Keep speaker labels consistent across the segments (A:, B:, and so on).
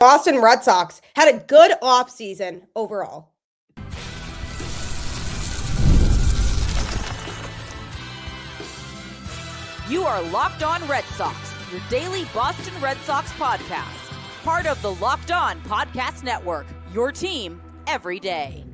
A: Boston Red Sox had a good offseason overall.
B: You are Locked On Red Sox, your daily Boston Red Sox podcast. Part of the Locked On Podcast Network, your team every day.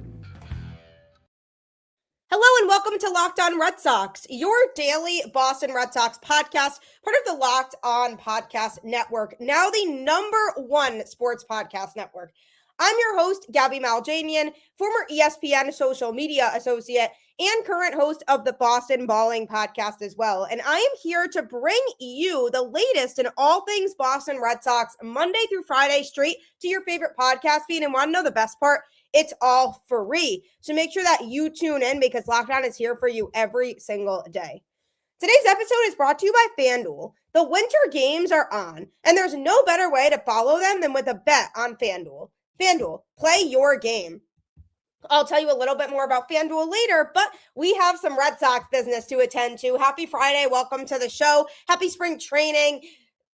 A: Hello and welcome to Locked On Red Sox, your daily Boston Red Sox podcast, part of the Locked On Podcast Network, now the #1 sports podcast network. I'm your host, Gabby Maljanian, former ESPN social media associate and current host of the Boston Balling podcast as well. And I am here to bring you the latest in all things Boston Red Sox, Monday through Friday, straight to your favorite podcast feed. And want to know the best part? It's all free. So make sure that you tune in because Locked On is here for you every single day. Today's episode is brought to you by FanDuel. The winter games are on, and there's no better way to follow them than with a bet on FanDuel. FanDuel, play your game. I'll tell you a little bit more about FanDuel later, but we have some Red Sox business to attend to. Happy Friday. Welcome to the show. Happy spring training.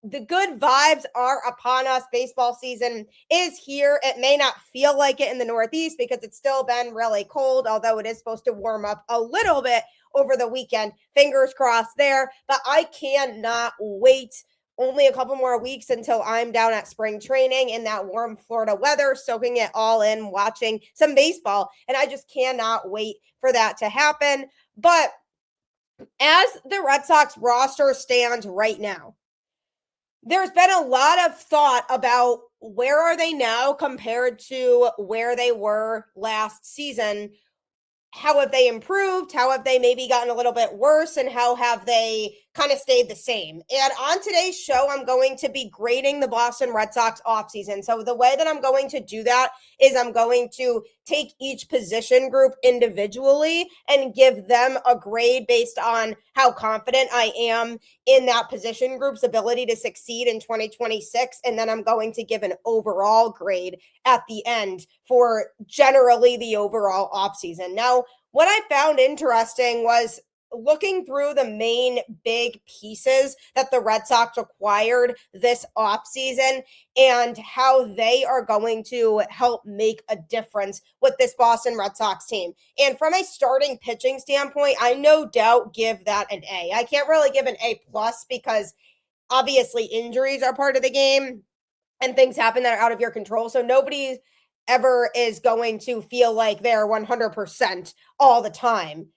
A: The good vibes are upon us. Baseball season is here. It may not feel like it in the Northeast because it's still been really cold, although it is supposed to warm up a little bit over the weekend. Fingers crossed there, but I cannot wait. Only a couple more weeks until I'm down at spring training in that warm Florida weather, soaking it all in, watching some baseball. And I just cannot wait for that to happen. But as the Red Sox roster stands right now, there's been a lot of thought about where are they now compared to where they were last season. How have they improved? How have they maybe gotten a little bit worse? And how have they kind of stayed the same? And on today's show, I'm going to be grading the Boston Red Sox offseason. So the way that I'm going to do that is I'm going to take each position group individually and give them a grade based on how confident I am in that position group's ability to succeed in 2026. And then I'm going to give an overall grade at the end for generally the overall offseason. Now, what I found interesting was looking through the main big pieces that the Red Sox acquired this offseason and how they are going to help make a difference with this Boston Red Sox team. And from a starting pitching standpoint, I no doubt give that an A. I can't really give an A+ because obviously injuries are part of the game and things happen that are out of your control. So nobody ever is going to feel like they're 100% all the time.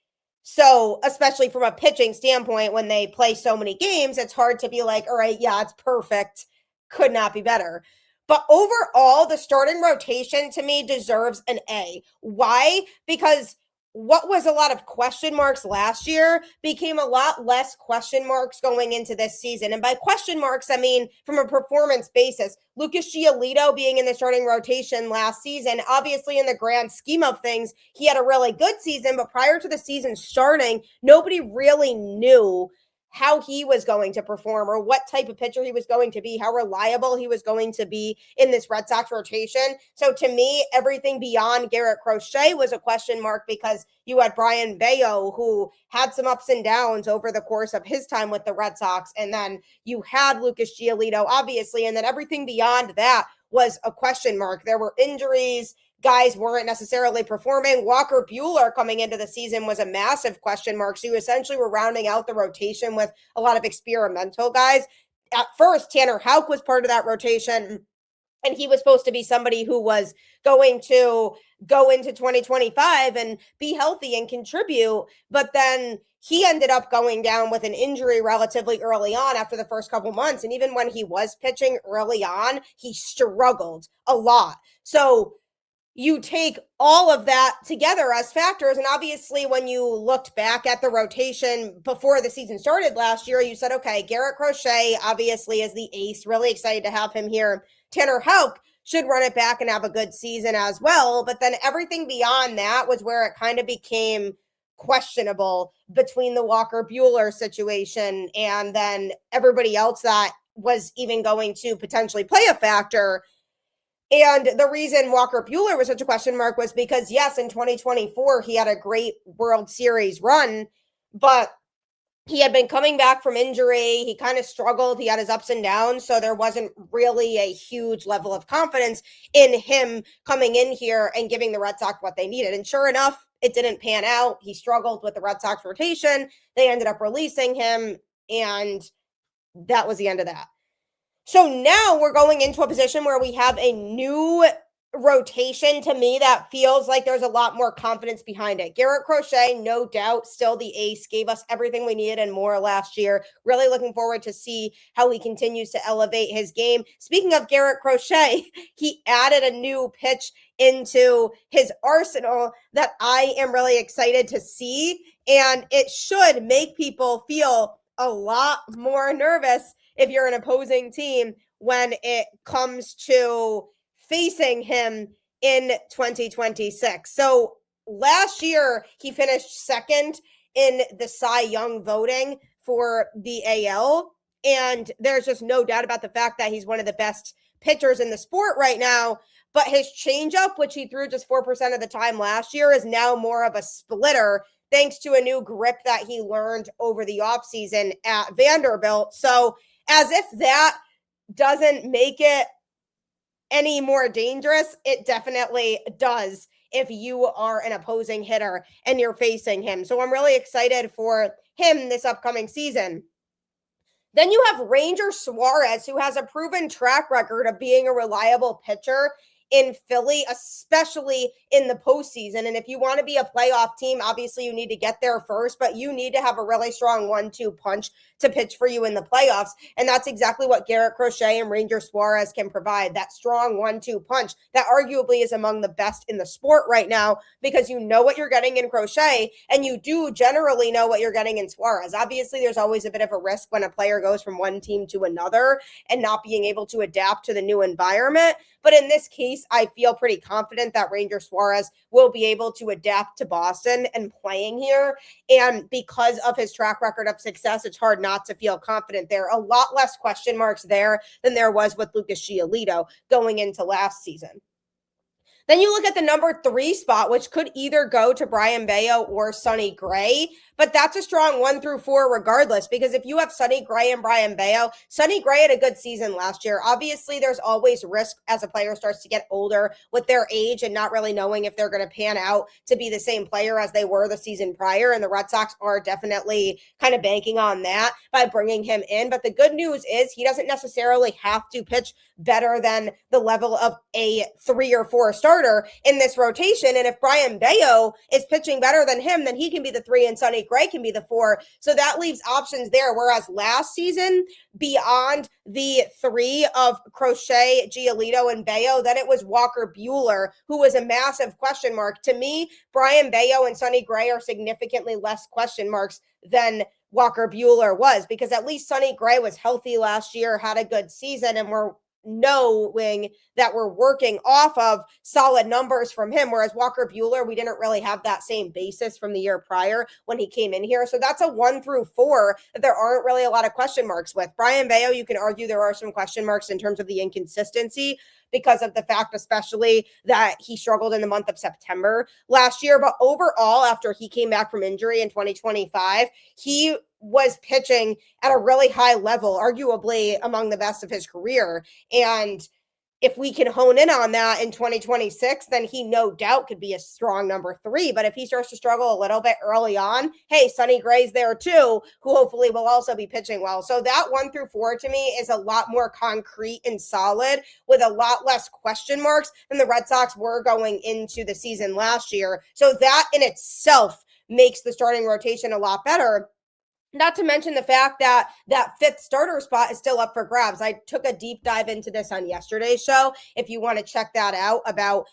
A: So, especially from a pitching standpoint, when they play so many games, it's hard to be like, all right, yeah, it's perfect. Could not be better. But overall, the starting rotation to me deserves an A. Why? Because what was a lot of question marks last year became a lot less question marks going into this season. And by question marks, I mean from a performance basis. Lucas Giolito being in the starting rotation last season, obviously in the grand scheme of things, he had a really good season, but prior to the season starting, nobody really knew how he was going to perform or what type of pitcher he was going to be, how reliable he was going to be in this Red Sox rotation. So to me, everything beyond Garrett Crochet was a question mark because you had Brian Bayo, who had some ups and downs over the course of his time with the Red Sox. And then you had Lucas Giolito, obviously. And then everything beyond that was a question mark. There were injuries. Guys weren't necessarily performing. Walker Buehler coming into the season was a massive question mark. So you essentially were rounding out the rotation with a lot of experimental guys. At first, Tanner Houck was part of that rotation, and he was supposed to be somebody who was going to go into 2025 and be healthy and contribute. But then he ended up going down with an injury relatively early on after the first couple months. And even when he was pitching early on, he struggled a lot. So you take all of that together as factors. And obviously, when you looked back at the rotation before the season started last year, you said, okay, Garrett Crochet obviously is the ace. Really excited to have him here. Tanner Houck should run it back and have a good season as well. But then everything beyond that was where it kind of became questionable between the Walker Buehler situation and then everybody else that was even going to potentially play a factor. And the reason Walker Buehler was such a question mark was because, yes, in 2024, he had a great World Series run, but he had been coming back from injury. He kind of struggled. He had his ups and downs. So there wasn't really a huge level of confidence in him coming in here and giving the Red Sox what they needed. And sure enough, it didn't pan out. He struggled with the Red Sox rotation. They ended up releasing him, and that was the end of that. So now we're going into a position where we have a new rotation to me that feels like there's a lot more confidence behind it. Garrett Crochet, no doubt, still the ace, gave us everything we needed and more last year. Really looking forward to see how he continues to elevate his game. Speaking of Garrett Crochet, he added a new pitch into his arsenal that I am really excited to see, and it should make people feel a lot more nervous if you're an opposing team when it comes to facing him in 2026. So last year, he finished second in the Cy Young voting for the AL. And there's just no doubt about the fact that he's one of the best pitchers in the sport right now. But his changeup, which he threw just 4% of the time last year, is now more of a splitter thanks to a new grip that he learned over the offseason at Vanderbilt. So as if that doesn't make it any more dangerous, it definitely does if you are an opposing hitter and you're facing him. So I'm really excited for him this upcoming season. Then you have Ranger Suárez, who has a proven track record of being a reliable pitcher in Philly, especially in the postseason. And if you want to be a playoff team, obviously you need to get there first, but you need to have a really strong 1-2 punch to pitch for you in the playoffs. And that's exactly what Garrett Crochet and Ranger Suárez can provide, that strong 1-2 punch that arguably is among the best in the sport right now, because you know what you're getting in Crochet and you do generally know what you're getting in Suárez. Obviously, there's always a bit of a risk when a player goes from one team to another and not being able to adapt to the new environment. But in this case, I feel pretty confident that Ranger Suárez will be able to adapt to Boston and playing here. And because of his track record of success, it's hard not to feel confident there. A lot less question marks there than there was with Lucas Giolito going into last season. Then you look at the number 3 spot, which could either go to Brayan Bello or Sonny Gray, but that's a strong 1 through 4 regardless, because if you have Sonny Gray and Brayan Bello, Sonny Gray had a good season last year. Obviously, there's always risk as a player starts to get older with their age and not really knowing if they're going to pan out to be the same player as they were the season prior, and the Red Sox are definitely kind of banking on that by bringing him in. But the good news is he doesn't necessarily have to pitch better than the level of a 3 or 4 starter in this rotation. And if Brayan Bello is pitching better than him, then he can be the 3 and Sonny Gray can be the 4. So that leaves options there. Whereas last season, beyond the 3 of Crochet, Giolito, and Bello, then it was Walker Buehler, who was a massive question mark. To me, Brayan Bello and Sonny Gray are significantly less question marks than Walker Buehler was, because at least Sonny Gray was healthy last year, had a good season, and we're knowing that we're working off of solid numbers from him. Whereas Walker Buehler, we didn't really have that same basis from the year prior when he came in here. So that's a 1 through 4 that there aren't really a lot of question marks with. Brayan Bello, you can argue there are some question marks in terms of the inconsistency because of the fact, especially that he struggled in the month of September last year. But overall, after he came back from injury in 2025, he was pitching at a really high level, arguably among the best of his career. And if we can hone in on that in 2026, then he no doubt could be a strong number 3. But if he starts to struggle a little bit early on, hey, Sonny Gray's there too, who hopefully will also be pitching well. So that 1 through 4 to me is a lot more concrete and solid with a lot less question marks than the Red Sox were going into the season last year. So that in itself makes the starting rotation a lot better. Not to mention the fact that that 5th starter spot is still up for grabs. I took a deep dive into this on yesterday's show. If you want to check that out, about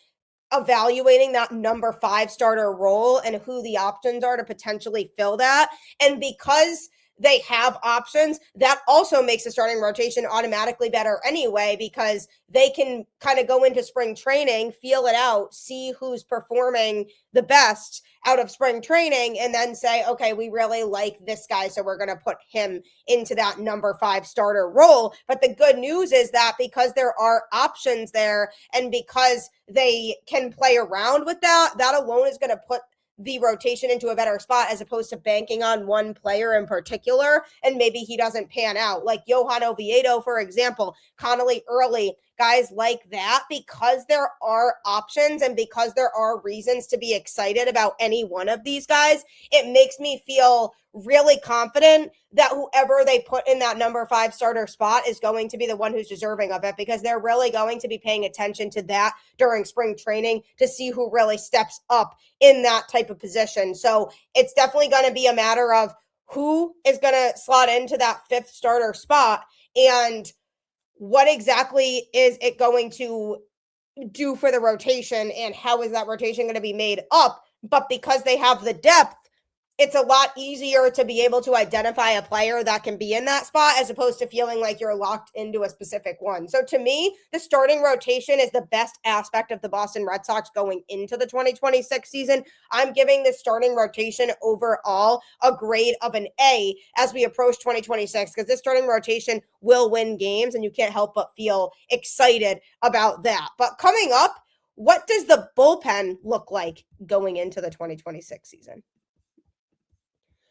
A: evaluating that number 5 starter role and who the options are to potentially fill that. And because they have options, that also makes the starting rotation automatically better anyway, because they can kind of go into spring training, feel it out, see who's performing the best out of spring training, and then say, okay, we really like this guy, so we're going to put him into that number 5 starter role. But the good news is that because there are options there and because they can play around with that, that alone is going to put the rotation into a better spot as opposed to banking on one player in particular, and maybe he doesn't pan out. Like Johan Oviedo, for example, Connolly Early, guys like that, because there are options and because there are reasons to be excited about any one of these guys, it makes me feel really confident that whoever they put in that number 5 starter spot is going to be the one who's deserving of it, because they're really going to be paying attention to that during spring training to see who really steps up in that type of position. So it's definitely going to be a matter of who is going to slot into that 5th starter spot and what exactly is it going to do for the rotation and how is that rotation going to be made up. But because they have the depth, it's a lot easier to be able to identify a player that can be in that spot as opposed to feeling like you're locked into a specific one. So to me, the starting rotation is the best aspect of the Boston Red Sox going into the 2026 season. I'm giving the starting rotation overall a grade of an A as we approach 2026, because this starting rotation will win games and you can't help but feel excited about that. But coming up, what does the bullpen look like going into the 2026 season?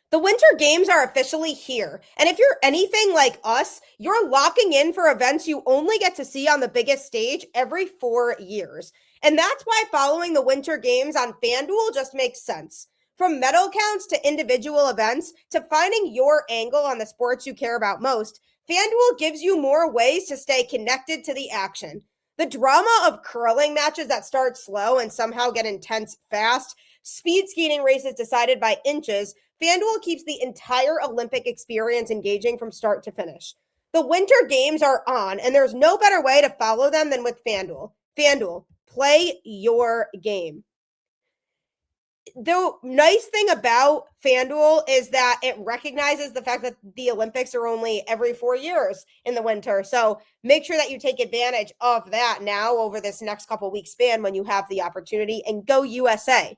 A: The winter games are officially here, and if you're anything like us, you're locking in for events you only get to see on the biggest stage every 4 years. And that's why following the winter games on FanDuel just makes sense. From medal counts to individual events to finding your angle on the sports you care about most, FanDuel gives you more ways to stay connected to the action. The drama of curling matches that start slow and somehow get intense fast, speed skating races decided by inches, FanDuel keeps the entire Olympic experience engaging from start to finish. The winter games are on, and there's no better way to follow them than with FanDuel. FanDuel, play your game. The nice thing about FanDuel is that it recognizes the fact that the Olympics are only every 4 years in the winter. So make sure that you take advantage of that now over this next couple weeks span when you have the opportunity, and go USA.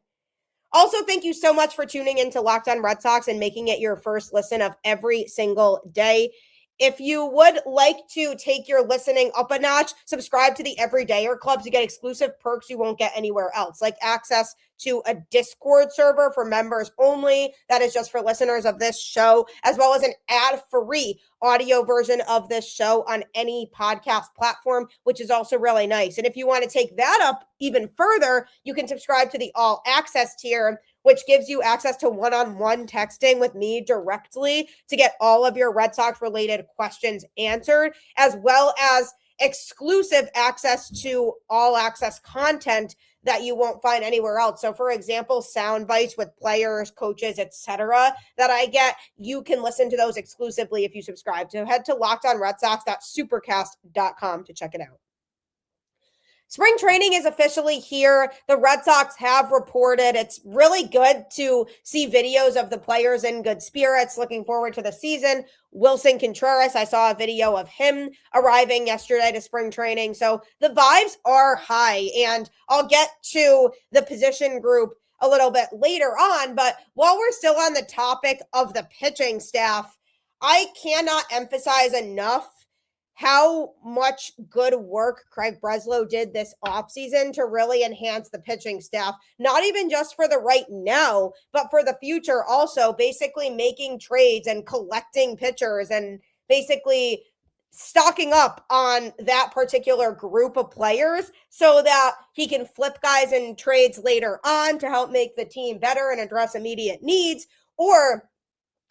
A: Also, thank you so much for tuning in to Locked On Red Sox and making it your first listen of every single day. If you would like to take your listening up a notch, subscribe to the Everydayer Club to get exclusive perks you won't get anywhere else, like access to a Discord server for members only that is just for listeners of this show, as well as an ad-free audio version of this show on any podcast platform, which is also really nice. And if you want to take that up even further, you can subscribe to the All Access tier, which gives you access to one-on-one texting with me directly to get all of your Red Sox-related questions answered, as well as exclusive access to all-access content that you won't find anywhere else. So, for example, sound bites with players, coaches, etc. that I get, you can listen to those exclusively if you subscribe. So head to lockedonredsox.supercast.com to check it out. Spring training is officially here. The Red Sox have reported. It's really good to see videos of the players in good spirits, looking forward to the season. Willson Contreras, I saw a video of him arriving yesterday to spring training. So the vibes are high, and I'll get to the position group a little bit later on. But while we're still on the topic of the pitching staff, I cannot emphasize enough how much good work Craig Breslow did this offseason to really enhance the pitching staff, not even just for the right now, but for the future also, basically making trades and collecting pitchers and basically stocking up on that particular group of players so that he can flip guys in trades later on to help make the team better and address immediate needs, or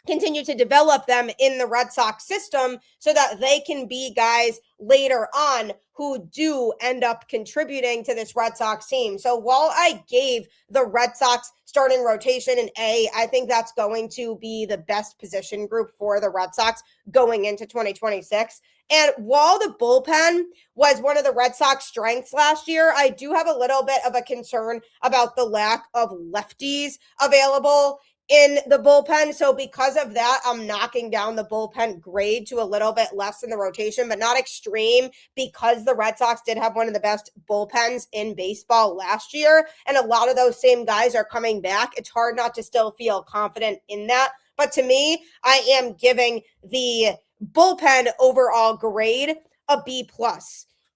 A: continue to develop them in the Red Sox system so that they can be guys later on who do end up contributing to this Red Sox team. So while I gave the Red Sox starting rotation an A, I think that's going to be the best position group for the Red Sox going into 2026. And while the bullpen was one of the Red Sox strengths last year, I do have a little bit of a concern about the lack of lefties available in the bullpen. So because of that, I'm knocking down the bullpen grade to a little bit less in the rotation, but not extreme, because the Red Sox did have one of the best bullpens in baseball last year. And a lot of those same guys are coming back. It's hard not to still feel confident in that. But to me, I am giving the bullpen overall grade a B+.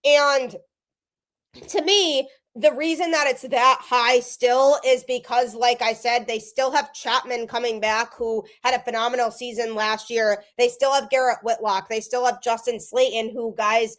A: And to me, the reason that it's that high still is because, like I said, they still have Chapman coming back, who had a phenomenal season last year. They still have Garrett Whitlock. They still have Justin Slayton, who guys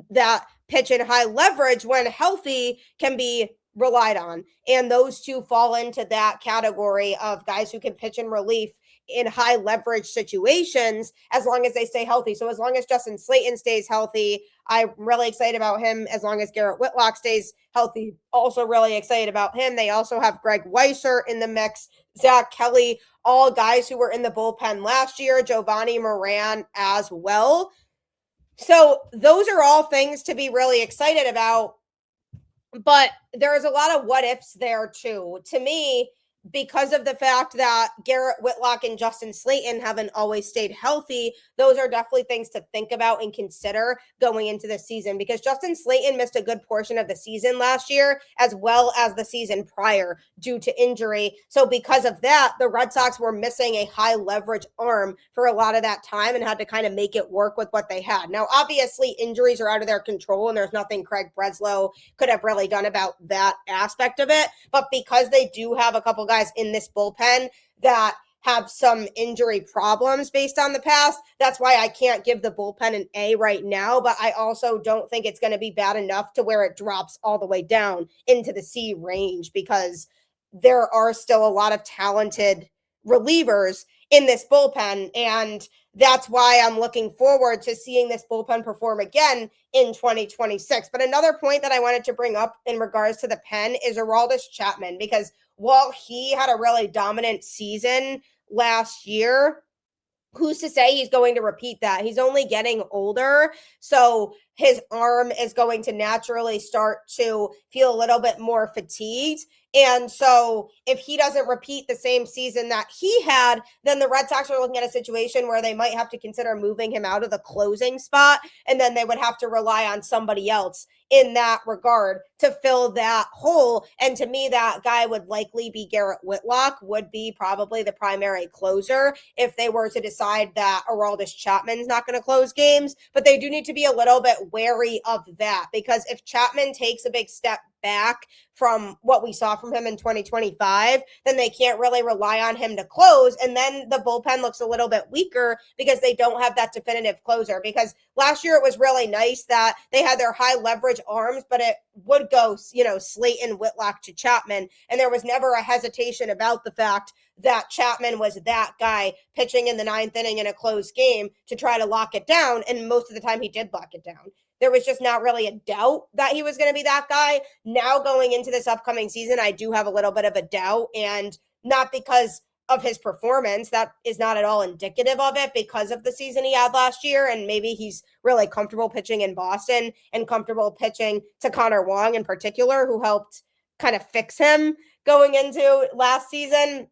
A: that pitch in high leverage when healthy can be relied on. And those two fall into that category of guys who can pitch in relief in high leverage situations as long as they stay healthy. So as long as Justin Slayton stays healthy, I'm really excited about him. As long as Garrett Whitlock stays healthy, also really excited about him. They also have Greg Weisser in the mix, Zach Kelly, all guys who were in the bullpen last year, Giovanni Moran as well. So those are all things to be really excited about. But there's a lot of what ifs there too. To me, because of the fact that Garrett Whitlock and Justin Slayton haven't always stayed healthy, those are definitely things to think about and consider going into the season, because Justin Slayton missed a good portion of the season last year as well as the season prior due to injury. So because of that, the Red Sox were missing a high leverage arm for a lot of that time and had to kind of make it work with what they had. Now, obviously, injuries are out of their control and there's nothing Craig Breslow could have really done about that aspect of it. But because they do have a couple guys in this bullpen that have some injury problems based on the past, that's why I can't give the bullpen an A right now. But I also don't think it's going to be bad enough to where it drops all the way down into the C range, because there are still a lot of talented relievers in this bullpen. And that's why I'm looking forward to seeing this bullpen perform again in 2026. But another point that I wanted to bring up in regards to the pen is Aroldis Chapman, because while he had a really dominant season last year, who's to say he's going to repeat that? He's only getting older, so his arm is going to naturally start to feel a little bit more fatigued. And so if he doesn't repeat the same season that he had, then the Red Sox are looking at a situation where they might have to consider moving him out of the closing spot, and then they would have to rely on somebody else in that regard to fill that hole. And to me, that guy would likely be Garrett Whitlock, would be probably the primary closer if they were to decide that Aroldis Chapman's not going to close games. But they do need to be a little bit wary of that, because if Chapman takes a big step back from what we saw from him in 2025, then they can't really rely on him to close. And then the bullpen looks a little bit weaker because they don't have that definitive closer. Because last year it was really nice that they had their high leverage arms, but it would go, Slayton, Whitlock to Chapman. And there was never a hesitation about the fact that Chapman was that guy pitching in the ninth inning in a closed game to try to lock it down. And most of the time he did lock it down. There was just not really a doubt that he was going to be that guy. Now going into this upcoming season, I do have a little bit of a doubt, and not because of his performance. That is not at all indicative of it, because of the season he had last year. And maybe he's really comfortable pitching in Boston and comfortable pitching to Connor Wong in particular, who helped kind of fix him going into last season.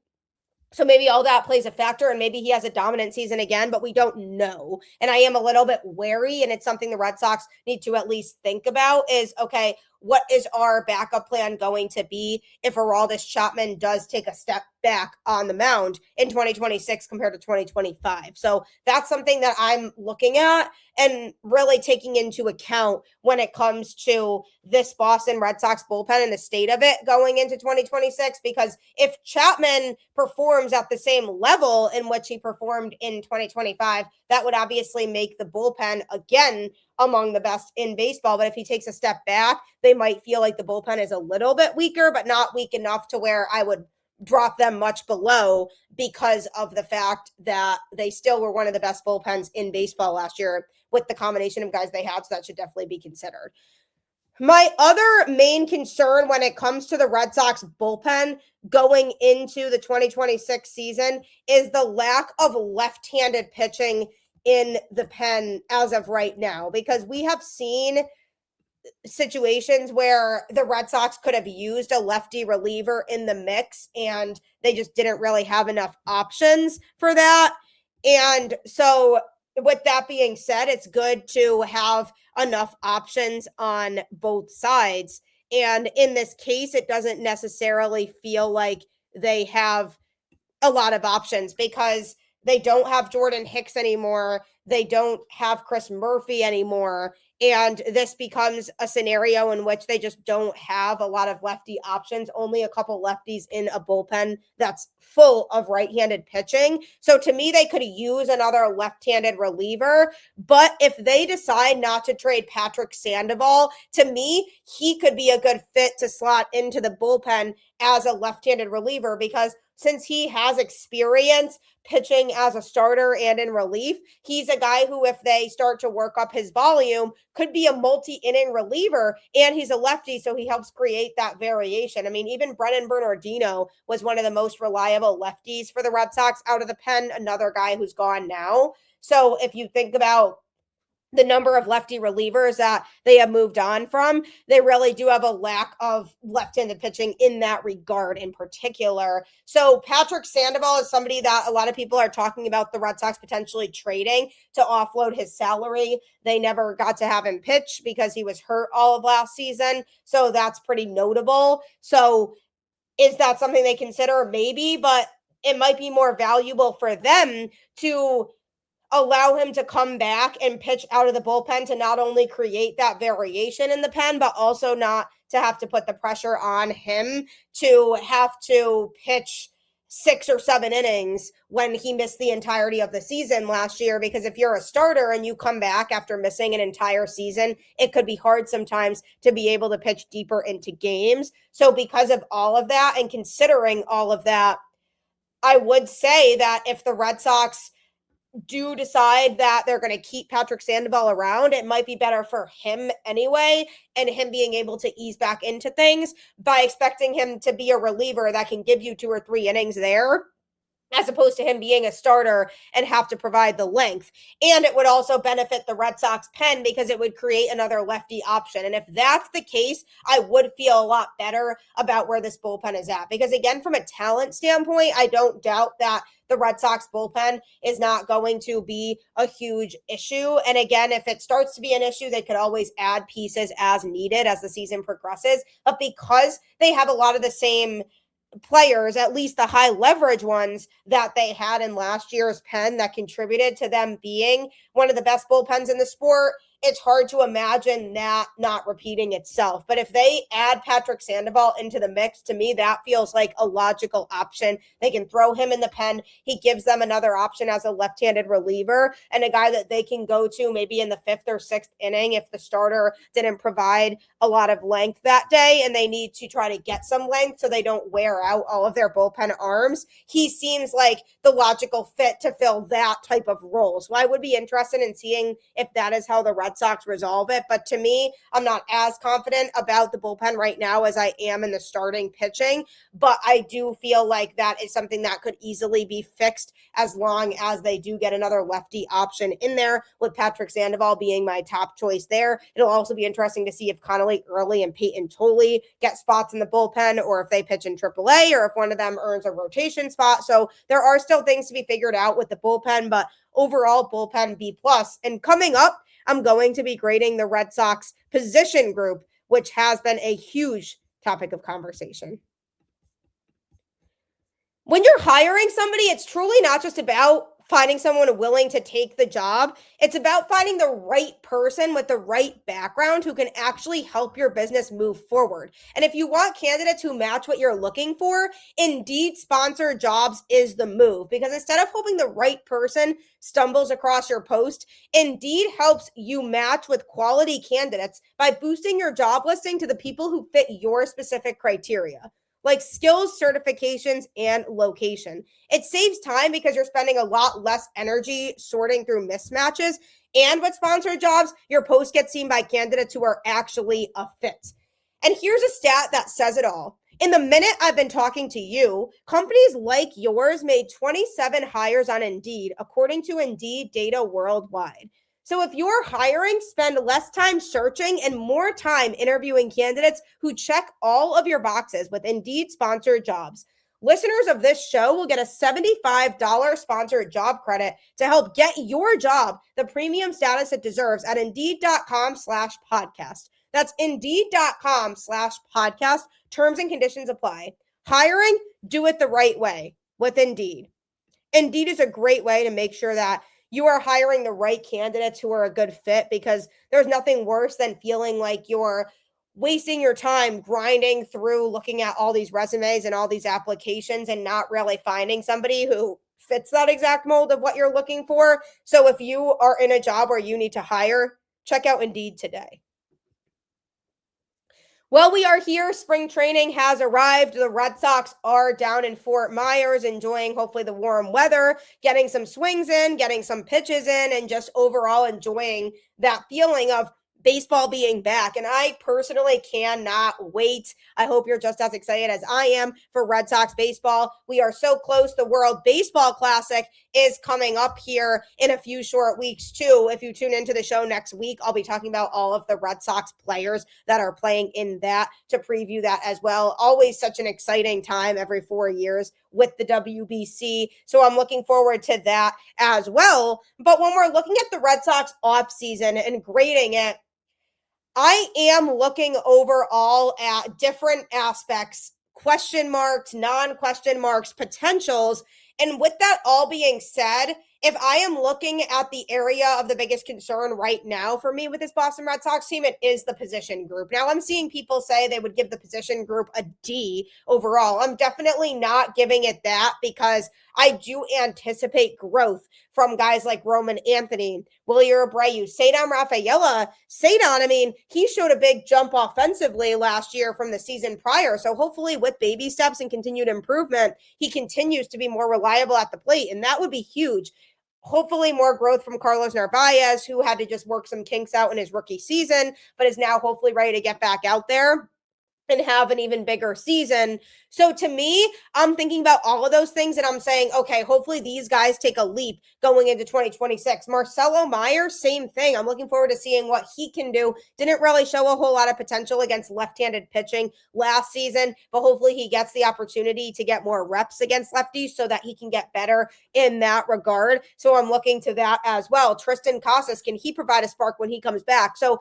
A: So maybe all that plays a factor, and maybe he has a dominant season again, but we don't know. And I am a little bit wary, and it's something the Red Sox need to at least think about is, okay, what is our backup plan going to be if Aroldis Chapman does take a step back on the mound in 2026 compared to 2025? So that's something that I'm looking at and really taking into account when it comes to this Boston Red Sox bullpen and the state of it going into 2026. Because if Chapman performs at the same level in which he performed in 2025, that would obviously make the bullpen again among the best in baseball. But if he takes a step back, they might feel like the bullpen is a little bit weaker, but not weak enough to where I would drop them much below, because of the fact that they still were one of the best bullpens in baseball last year with the combination of guys they had. So that should definitely be considered. My other main concern when it comes to the Red Sox bullpen going into the 2026 season is the lack of left-handed pitching in the pen as of right now, because we have seen situations where the Red Sox could have used a lefty reliever in the mix and they just didn't really have enough options for that. And so with that being said, it's good to have enough options on both sides. And in this case, it doesn't necessarily feel like they have a lot of options, because they don't have Jordan Hicks anymore. they don't have Chris Murphy anymore. And this becomes a scenario in which they just don't have a lot of lefty options, only a couple lefties in a bullpen that's full of right-handed pitching. So to me, they could use another left-handed reliever. But if they decide not to trade Patrick Sandoval, to me, he could be a good fit to slot into the bullpen as a left-handed reliever, because since he has experience pitching as a starter and in relief, he's a guy who, if they start to work up his volume, could be a multi-inning reliever, and he's a lefty, so he helps create that variation. I mean, even Brennan Bernardino was one of the most reliable lefties for the Red Sox out of the pen, another guy who's gone now. So if you think about the number of lefty relievers that they have moved on from, they really do have a lack of left-handed pitching in that regard in particular. So Patrick Sandoval is somebody that a lot of people are talking about the Red Sox potentially trading to offload his salary. They never got to have him pitch because he was hurt all of last season. So that's pretty notable. So is that something they consider? Maybe, but it might be more valuable for them to allow him to come back and pitch out of the bullpen to not only create that variation in the pen, but also not to have to put the pressure on him to have to pitch 6 or 7 innings when he missed the entirety of the season last year. Because if you're a starter and you come back after missing an entire season, it could be hard sometimes to be able to pitch deeper into games. So because of all of that, and considering all of that, I would say that if the Red Sox do decide that they're going to keep Patrick Sandoval around, it might be better for him anyway, and him being able to ease back into things by expecting him to be a reliever that can give you 2 or 3 innings there, as opposed to him being a starter and have to provide the length. And it would also benefit the Red Sox pen because it would create another lefty option. And if that's the case, I would feel a lot better about where this bullpen is at. Because again, from a talent standpoint, I don't doubt that the Red Sox bullpen is not going to be a huge issue. And again, if it starts to be an issue, they could always add pieces as needed as the season progresses. But because they have a lot of the same players, at least the high leverage ones that they had in last year's pen that contributed to them being one of the best bullpens in the sport, it's hard to imagine that not repeating itself. But if they add Patrick Sandoval into the mix, to me, that feels like a logical option. They can throw him in the pen. He gives them another option as a left-handed reliever and a guy that they can go to maybe in the 5th or 6th inning if the starter didn't provide a lot of length that day and they need to try to get some length so they don't wear out all of their bullpen arms. He seems like the logical fit to fill that type of role. So I would be interested in seeing if that is how the Red Sox resolve it. But to me, I'm not as confident about the bullpen right now as I am in the starting pitching. But I do feel like that is something that could easily be fixed as long as they do get another lefty option in there, with Patrick Sandoval being my top choice there. It'll also be interesting to see if Connolly Early and Peyton Tolley get spots in the bullpen, or if they pitch in AAA, or if one of them earns a rotation spot. So there are still things to be figured out with the bullpen, but overall bullpen B+. And coming up, I'm going to be grading the Red Sox position group, which has been a huge topic of conversation. When you're hiring somebody, it's truly not just about finding someone willing to take the job. It's about finding the right person with the right background who can actually help your business move forward. And if you want candidates who match what you're looking for, Indeed sponsored jobs is the move, because instead of hoping the right person stumbles across your post, Indeed helps you match with quality candidates by boosting your job listing to the people who fit your specific criteria, like skills, certifications, and location. It saves time because you're spending a lot less energy sorting through mismatches. And with sponsored jobs, your post gets seen by candidates who are actually a fit. And here's a stat that says it all. In the minute I've been talking to you, companies like yours made 27 hires on Indeed, according to Indeed data worldwide. So if you're hiring, spend less time searching and more time interviewing candidates who check all of your boxes with Indeed sponsored jobs. Listeners of this show will get a $75 sponsored job credit to help get your job the premium status it deserves at Indeed.com/podcast. That's Indeed.com/podcast. Terms and conditions apply. Hiring, do it the right way with Indeed. Indeed is a great way to make sure that you are hiring the right candidates who are a good fit, because there's nothing worse than feeling like you're wasting your time grinding through looking at all these resumes and all these applications and not really finding somebody who fits that exact mold of what you're looking for. So if you are in a job where you need to hire, check out Indeed today. Well, we are here. Spring training has arrived. The Red Sox are down in Fort Myers, enjoying hopefully the warm weather, getting some swings in, getting some pitches in, and just overall enjoying that feeling of baseball being back. And I personally cannot wait. I hope you're just as excited as I am for Red Sox baseball. We are so close. The World Baseball Classic is coming up here in a few short weeks too. If you tune into the show next week, I'll be talking about all of the Red Sox players that are playing in that to preview that as well. Always such an exciting time every 4 years with the WBC. So I'm looking forward to that as well. But when we're looking at the Red Sox offseason and grading it, I am looking overall at different aspects, question marks, non-question marks, potentials. And with that all being said, if I am looking at the area of the biggest concern right now for me with this Boston Red Sox team, it is the position group. Now, I'm seeing people say they would give the position group a D overall. I'm definitely not giving it that, because I do anticipate growth from guys like Roman Anthony, Wilyer Abreu, Cedar Rafaela. Cedar, I mean, he showed a big jump offensively last year from the season prior. So hopefully with baby steps and continued improvement, he continues to be more reliable at the plate, and that would be huge. Hopefully more growth from Carlos Narvaez, who had to just work some kinks out in his rookie season, but is now hopefully ready to get back out there and have an even bigger season. So to me, I'm thinking about all of those things and I'm saying, okay, hopefully these guys take a leap going into 2026. Marcelo Mayer, same thing. I'm looking forward to seeing what he can do. Didn't really show a whole lot of potential against left-handed pitching last season, but hopefully he gets the opportunity to get more reps against lefties so that he can get better in that regard. So I'm looking to that as well. Tristan Casas, can he provide a spark when he comes back? So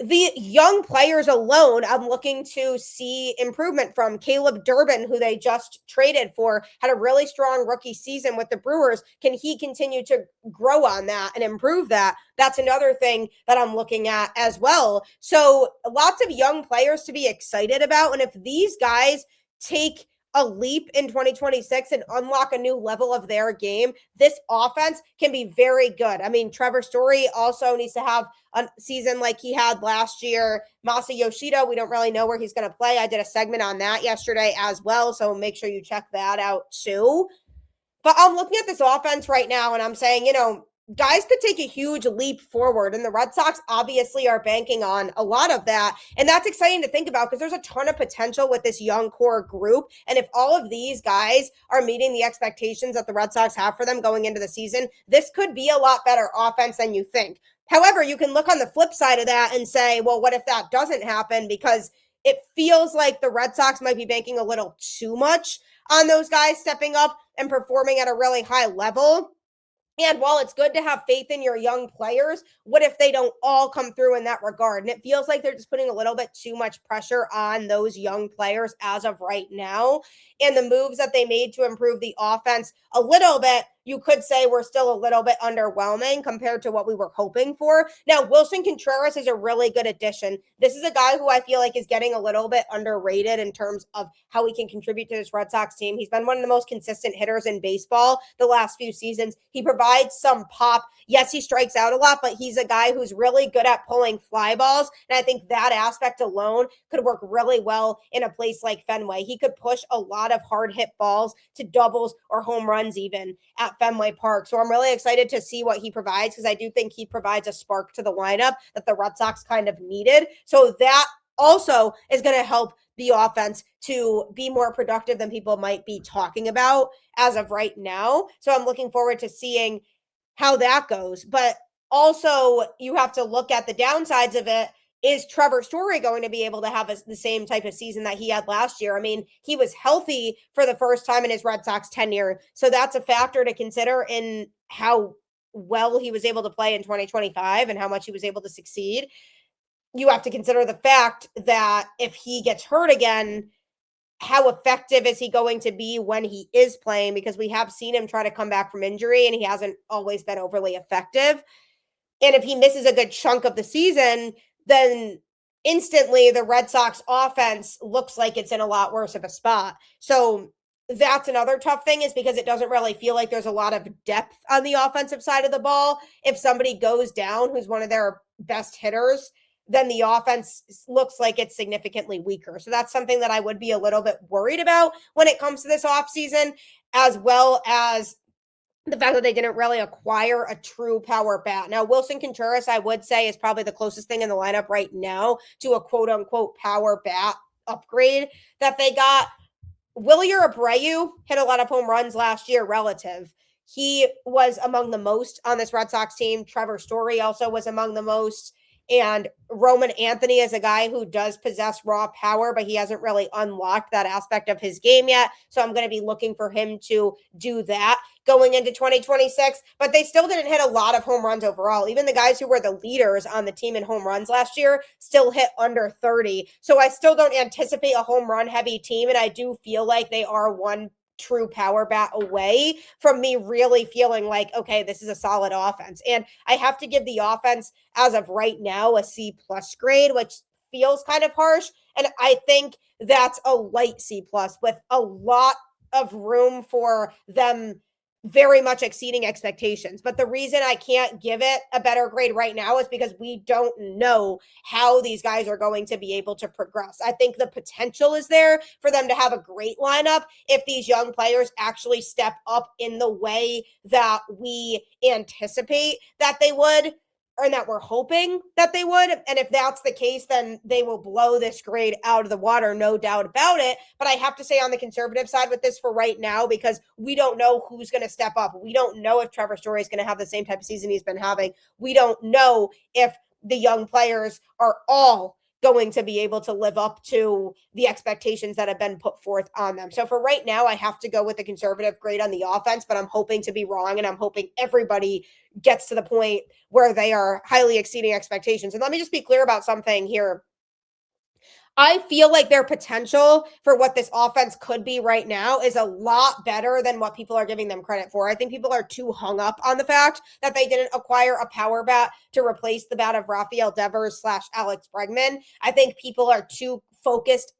A: the young players alone, I'm looking to see improvement from. Caleb Durbin, who they just traded for, had a really strong rookie season with the Brewers. Can he continue to grow on that and improve that? That's another thing that I'm looking at as well. So lots of young players to be excited about. And if these guys take a leap in 2026 and unlock a new level of their game, this offense can be very good. I mean, Trevor Story also needs to have a season like he had last year. Masa Yoshida, we don't really know where he's going to play. I did a segment on that yesterday as well, so make sure you check that out too. But I'm looking at this offense right now and I'm saying, you know, guys could take a huge leap forward, and the Red Sox obviously are banking on a lot of that. And that's exciting to think about because there's a ton of potential with this young core group. And if all of these guys are meeting the expectations that the Red Sox have for them going into the season, this could be a lot better offense than you think. However, you can look on the flip side of that and say, well, what if that doesn't happen? Because it feels like the Red Sox might be banking a little too much on those guys stepping up and performing at a really high level. And while it's good to have faith in your young players, what if they don't all come through in that regard? And it feels like they're just putting a little bit too much pressure on those young players as of right now. And the moves that they made to improve the offense a little bit, you could say we're still a little bit underwhelming compared to what we were hoping for. Now, Willson Contreras is a really good addition. This is a guy who I feel like is getting a little bit underrated in terms of how he can contribute to this Red Sox team. He's been one of the most consistent hitters in baseball the last few seasons. He provides some pop. Yes, he strikes out a lot, but he's a guy who's really good at pulling fly balls. And I think that aspect alone could work really well in a place like Fenway. He could push a lot of hard hit balls to doubles or home runs even at Fenway Park. So I'm really excited to see what he provides because I do think he provides a spark to the lineup that the Red Sox kind of needed. So that also is going to help the offense to be more productive than people might be talking about as of right now. So I'm looking forward to seeing how that goes. But also you have to look at the downsides of it. Is Trevor Story going to be able to have the same type of season that he had last year? I mean, he was healthy for the first time in his Red Sox tenure. So that's a factor to consider in how well he was able to play in 2025 and how much he was able to succeed. You have to consider the fact that if he gets hurt again, how effective is he going to be when he is playing? Because we have seen him try to come back from injury and he hasn't always been overly effective. And if he misses a good chunk of the season, then instantly the Red Sox offense looks like it's in a lot worse of a spot. So that's another tough thing, is because it doesn't really feel like there's a lot of depth on the offensive side of the ball. If somebody goes down who's one of their best hitters, then the offense looks like it's significantly weaker. So that's something that I would be a little bit worried about when it comes to this offseason, as well as the fact that they didn't really acquire a true power bat. Now, Willson Contreras, I would say, is probably the closest thing in the lineup right now to a quote-unquote power bat upgrade that they got. Wilyer Abreu hit a lot of home runs last year relative. He was among the most on this Red Sox team. Trevor Story also was among the most. And Roman Anthony is a guy who does possess raw power, but he hasn't really unlocked that aspect of his game yet. So I'm going to be looking for him to do that going into 2026. But they still didn't hit a lot of home runs overall. Even the guys who were the leaders on the team in home runs last year still hit under 30. So I still don't anticipate a home run heavy team. And I do feel like they are one true power bat away from me really feeling like, okay, this is a solid offense. And I have to give the offense, as of right now, a C+ grade, which feels kind of harsh. And I think that's a light C+ with a lot of room for them very much exceeding expectations. But the reason I can't give it a better grade right now is because we don't know how these guys are going to be able to progress. I think the potential is there for them to have a great lineup if these young players actually step up in the way that we anticipate that they would, and that we're hoping that they would. And if that's the case, then they will blow this grade out of the water, no doubt about it. But I have to say on the conservative side with this for right now, because we don't know who's going to step up. We don't know if Trevor Story is going to have the same type of season he's been having. We don't know if the young players are all going to be able to live up to the expectations that have been put forth on them. So for right now, I have to go with the conservative grade on the offense, but I'm hoping to be wrong, and I'm hoping everybody gets to the point where they are highly exceeding expectations. And let me just be clear about something here. I feel like their potential for what this offense could be right now is a lot better than what people are giving them credit for. I think people are too hung up on the fact that they didn't acquire a power bat to replace the bat of Rafael Devers / Alex Bregman. I think people are too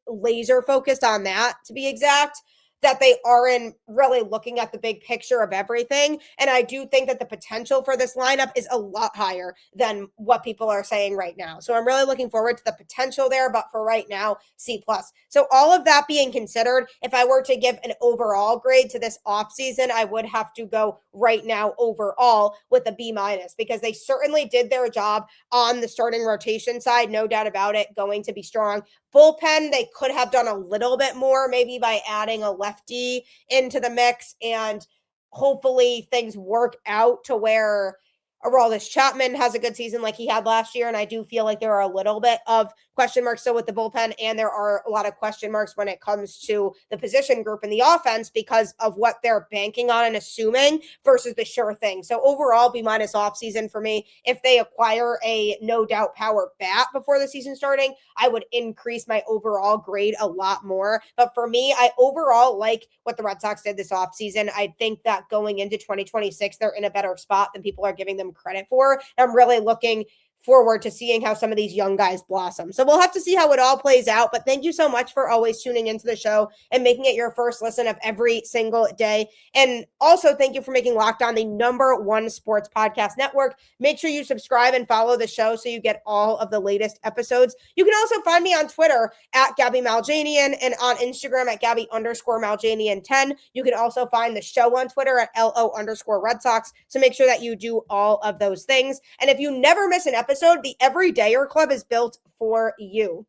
A: laser focused on that, to be exact, that they aren't really looking at the big picture of everything. And I do think that the potential for this lineup is a lot higher than what people are saying right now. So I'm really looking forward to the potential there, but for right now, C+. So all of that being considered, if I were to give an overall grade to this offseason, I would have to go right now overall with a B-, because they certainly did their job on the starting rotation side, no doubt about it, going to be strong. Bullpen, they could have done a little bit more, maybe by adding a lefty into the mix, and hopefully things work out to where Aroldis Chapman has a good season like he had last year. And I do feel like there are a little bit of question marks still with the bullpen, and there are a lot of question marks when it comes to the position group in the offense because of what they're banking on and assuming versus the sure thing. So overall, B- offseason for me. If they acquire a no doubt power bat before the season starting, I would increase my overall grade a lot more. But for me, I overall like what the Red Sox did this offseason. I think that going into 2026, they're in a better spot than people are giving them credit for. I'm really looking forward to seeing how some of these young guys blossom. So we'll have to see how it all plays out. But thank you so much for always tuning into the show and making it your first listen of every single day. And also thank you for making Locked On the #1 sports podcast network. Make sure you subscribe and follow the show so you get all of the latest episodes. You can also find me on Twitter at Gabby Maljanian and on Instagram at Gabby_Maljanian10. You can also find the show on Twitter at LO_Red Sox. So make sure that you do all of those things. And if you never miss an episode, the Everydayer Club is built for you.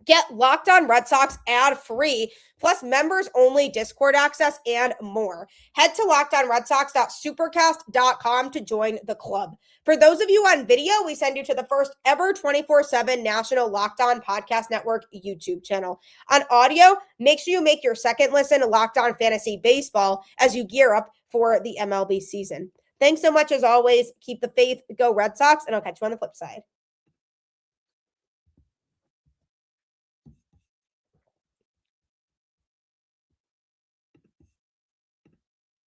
A: Get Locked On Red Sox ad-free, plus members-only Discord access and more. Head to LockedOnRedSox.supercast.com to join the club. For those of you on video, we send you to the first ever 24/7 national Locked On Podcast Network YouTube channel. On audio, make sure you make your second listen to Locked On Fantasy Baseball as you gear up for the MLB season. Thanks so much as always. Keep the faith. Go Red Sox, and I'll catch you on the flip side.